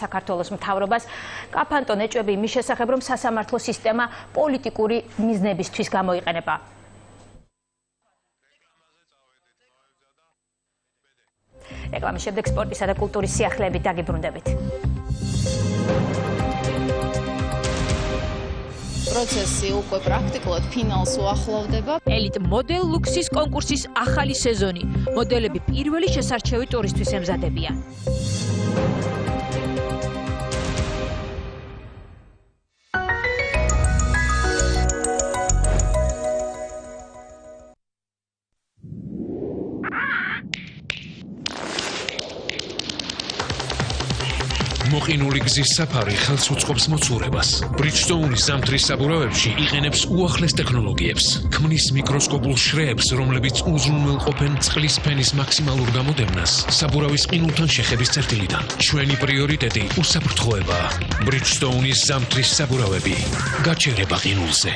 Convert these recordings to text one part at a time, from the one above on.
საქართველოს მთავრობას კაფანტო ნეჭვები იმის შესახებ, რომ სასამართლო სისტემა პოლიტიკური მიზნებისთვის გამოიყენება. რეკლამის შემდეგ სპორტისა და კულტურის სიახლეებით დაგიბრუნდებით. პროცესი უკვე პრაქტიკულად ფინალს უახლოვდება. ელიტ მოდელ ლუქსის კონკურსის ახალი სეზონი. მოდელები პირველი შესარჩევი ტურისთვის ემზადებიან. მოყინული გზის საფარი ხელს უწყობს მოცურებას. ბრიჯსტოუნის ზამთრის საბურავებში იყენებს უახლეს ტექნოლოგიებს. ქმნის მიკროსკოპულ შრეებს, რომლებიც უზრუნველყოფენ წყლის ფენის მაქსიმალურ გამოდევნას საბურავის ყინულთან შეხების წერტილიდან. ჩვენი პრიორიტეტი უსაფრთხოებაა. ბრიჯსტოუნის ზამთრის საბურავები. გაჩერება ყინულზე.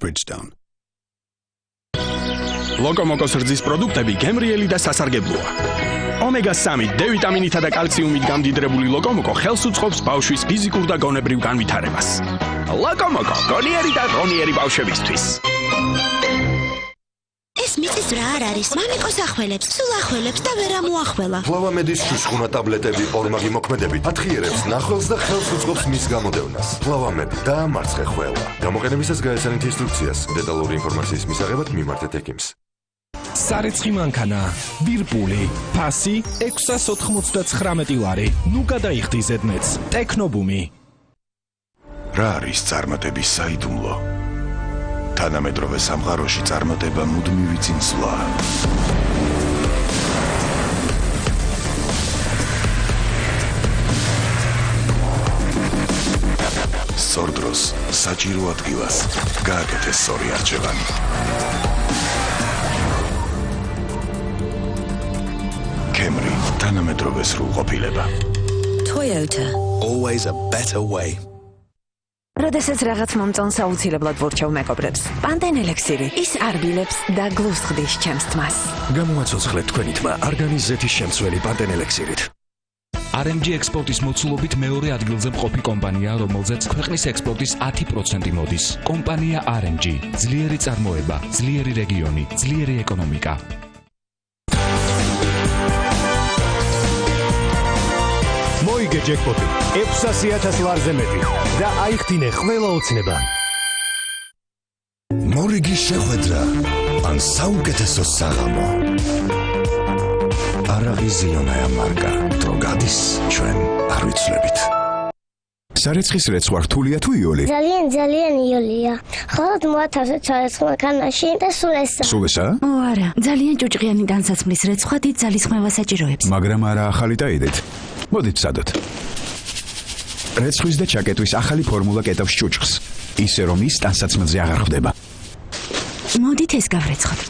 Bridgestone. ლოკომოკოს რძის პროდუქტები გემრიელი და სასარგებლოა. ომეგა-3 D ვიტამინითა და კალციუმით გამდიდრებული ლოკომოკო ხელს უწყობს ბავშვის ფიზიკურ და გონებრივ განვითარებას. ლოკომოკო გონიერი და ღონიერი ბავშვებისთვის. ეს მიწის რა არ არის? მამიკოს ახველებს, სულ ახველებს და ვერ ამოახველა. ფლავამედის შუშხუნა ტაბლეტები ორმაგი მოქმედებით ათხიერებს ნახველს და ხელს უწყობს მის გამოდევნას. ფლავამედი დაამარცხე ხველა. გამოყენებისას გაეცანით ინსტრუქციას. დეტალური ინფორმაციის მისაღებად მიმართეთ ექიმს. სარეცხი მანქანა, ვირპული, ფასი 699 ლარი. ნუ გადაიხდი ზედმეტს. ტექნობუმი. რა არის წარმატების საიდუმლო? თანამედროვე სამყაროში წარმატება მუდმივი წინსვლაა. სწორ დროს საჭირო ადგილას გააკეთეს სწორი არჩევანი. Camry, თანამედროვე სრულყოფილება. Toyota. Always a better way. როდესაც რაღაც მომწონს აუცილებლად ვორჩევ მეკობრებს. პანდენ ელექსირი. ის არბილებს და გლუვს ხდის ჩემს თმას. გამოაცოცხლეთ თქვენი თმა არგანის ზეთის შემცველი პანდენ ელექსირით. RMG ექსპორტის მოცულობით მეორე ადგილზე მყოფი კომპანია, რომელზეც ქვეყნის ექსპორტის 10% მოდის. კომპანია RMG. ძლიერი წარმოება, ძლიერი რეგიონი, ძლიერი ეკონომიკა. მოიგე ჯეკპოტი 600,000 ლარზე მეტი და აიხდინე ყველა ოცნება. მორიგი შეხვედრა ან საუკეთესო საღამო. არაღიზიონაა მარკა, დრო გადის ჩვენ არ ვიცლებით. სარეცხის რეცვა რთულია თუ იოლი? ძალიან იოლია. ხოლოდ მოათავსე სარეცხ მანქანაში და სულ ესა. სულ ესა? ო არა, ძალიან ჭუჭყიანი განსაცმლის რეცვა დიდ ძალისხმევას საჭიროებს. მაგრამ არა ახალი დაიდეთ. მოდით სადოთ. რეცხვის და ჩაკეტვის ახალი ფორმულა კეტავს ჭუჭყს, ისე რომ ის ტანსაცმელზე აღარ ხვდება. მოდით ეს გავრეცხოთ.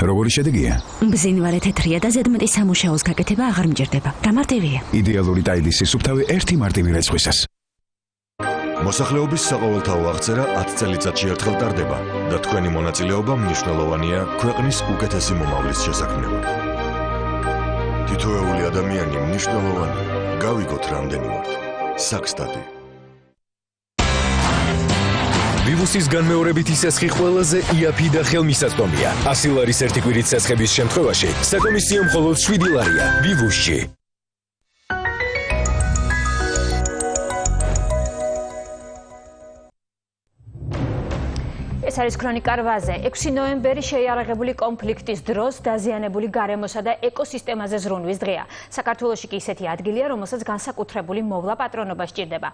როგორი შედეგია? ბზინვარე თეთრია და ზედმეტი სამუშაოს გაკეთება აღარ მჭირდება. გამარტივია. იდეალური ტაილის სისუფთავე ერთი მარტივი რეცხვისას. მოსახლეობის საყოველთაო აღწერა 10 წელიწადში ერთხელ ტარდება და თქვენი მონაწილეობა მნიშვნელოვანია ქვეყნის უკეთესი მომავლის შესაქმნელად. თითოეული ადამიანი მნიშვნელოვანია. გავიგოთ რამდენი ვართ. საქსტატი. ვირუსის განმეორებითი სესხი ყველაზე იაფი და ხელმისაწვდომია. 100 ლარის ერთი კვირით სესხების შემთხვევაში საკომისიო მხოლოდ 7 ლარია. ვივუსში. ეს არის ქრონიკა 8-ზე. 6 ნოემბერი შეიარაღებული კონფლიქტის დროს დაზიანებული გარემოსა და ეკოსისტემაზე ზრუნვის დღეა. საქართველოში კი ისეთი ადგილია, რომელსაც განსაკუთრებული მოვლა პატრონობა სჭირდება.